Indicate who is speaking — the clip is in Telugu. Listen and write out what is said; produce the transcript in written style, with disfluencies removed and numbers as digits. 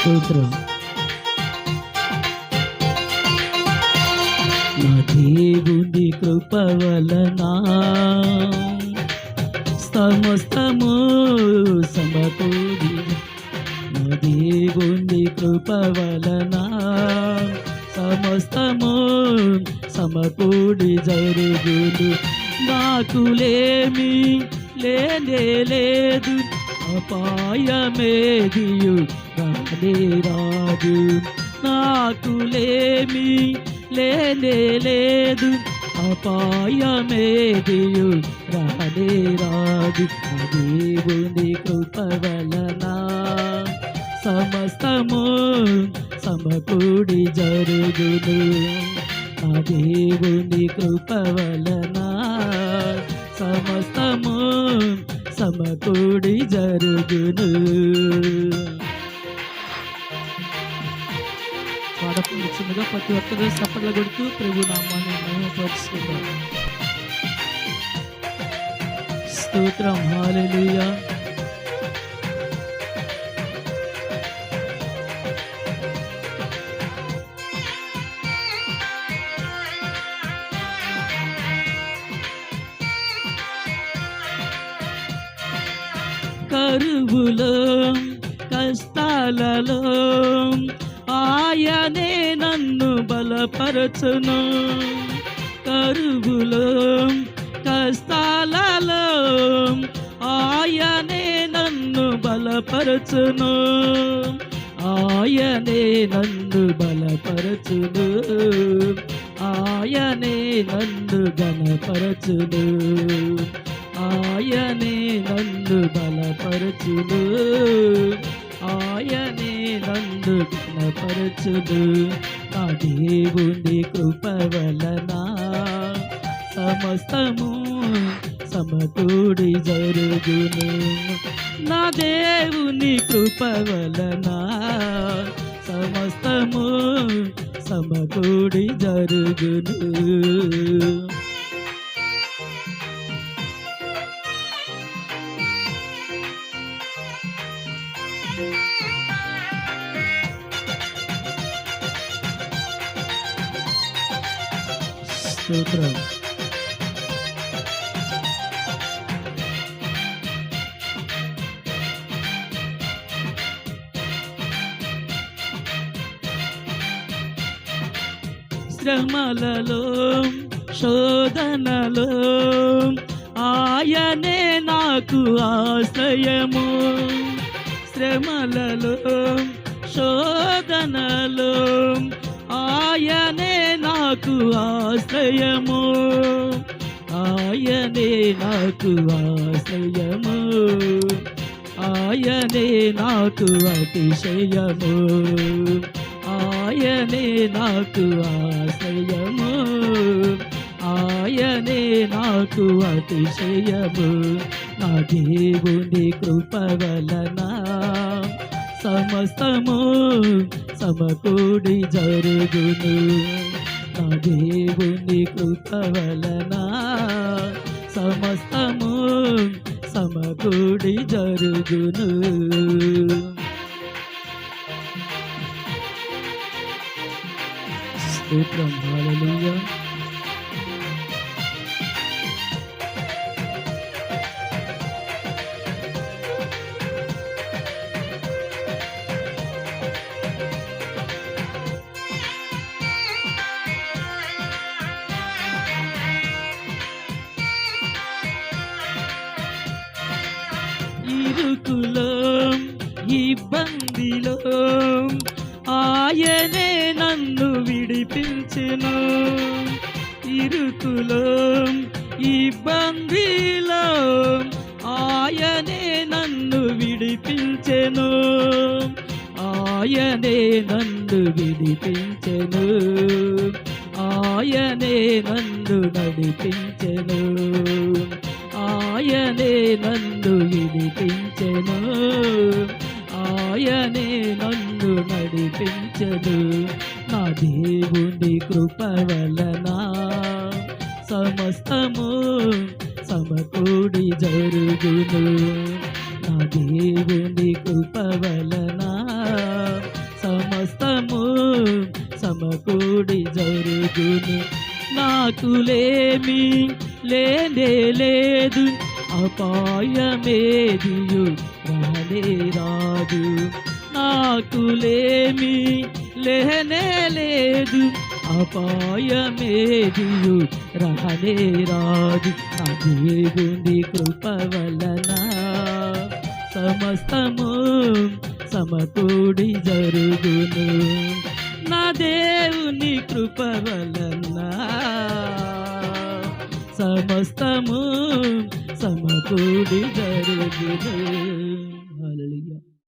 Speaker 1: స్తోత్రం. నా దేవుని కృప వలన సమస్తము సమకూడి, నా దేవుని కృప వలన సమస్తము సమకూడి జరుగును. నాకులేమి లేనే లేదు, అపాయమేదియు రానే రాదు. నాకులేమి లేనే లేదు, అపాయమేదియు రానే రాదు. దేవుని కృప వలన సమస్తము సమకూడి జరుగును. ఆ దేవుని కృప వలన సమస్తము సమకూడి జరుగును. పాడపడుచుండగా ప్రతి ఒక్కరు సపర్ల కొడుతూ ప్రభు నామాన్ని మహిమపరుచుకుందాం. స్తోత్రం. హల్లెలూయా. కరువులో కష్టాలలో ఆయనే నన్ను బలపరచును. కరువులో కష్టాలలో ఆయనే నన్ను బలపరచును. ఆయనే నన్ను బలపరచును. ఆయనే నన్ను ఘనపరచును. ఆయనే నన్ను బలపరచును. ఆయనే నన్ను ఘనపరచును. నా దేవుని కృప వలన సమస్తము సమకూడి జరుగును. నా దేవుని కృప వలన సమస్తము సమకూడి జరుగును. స్తోత్రం. శ్రమలలో శోధనలో ఆయనే నాకు ఆశ్రయము. శ్రమలలో శోధనలో ఆయనే నాకు ఆశ్రయము. ఆయనే నాకు ఆశ్రయము. ఆయనే నాకు అతిశయము. ఆయనే నాకు ఆశ్రయము. ఆయనే నాకు అతిశయము. నా దేవుని కృప వలన సమస్తము సమకూడి జరుగును. నా దేవుని కృప వలన సమస్తము సమకూడి జరుగును. స్తోత్రం. హల్లెలూయా. ఇరుకులో ఇబ్బందిలో ఆయనే నన్ను విడిపించెను. ఇరుకులో ఇబ్బందిలో ఆయనే నన్ను విడిపించెను. ఆయనే నన్ను విడిపించెను. ఆయనే నన్ను నడిపించెను. ఆయనే నన్ను విడిపించెను. ఆయనే నన్ను నడిపించెను. నా దేవుని కృప వలన సమస్తము సమకూడి జరుగును. నా దేవుని కృప వలన సమస్తము సమకూడి జరుగును. నాకులేమి లేనే లేదు, అపాయమేదియు రానే రాదు. నాకులేమి లేనే లేదు, అపాయమేదియు రానే రాదు. నా దేవుని కృప వలన సమస్తము సమకూడి జరుగును. నా దేవుని కృప వలన సమస్తము సమకూడి జరుగును. హల్లెలూయా.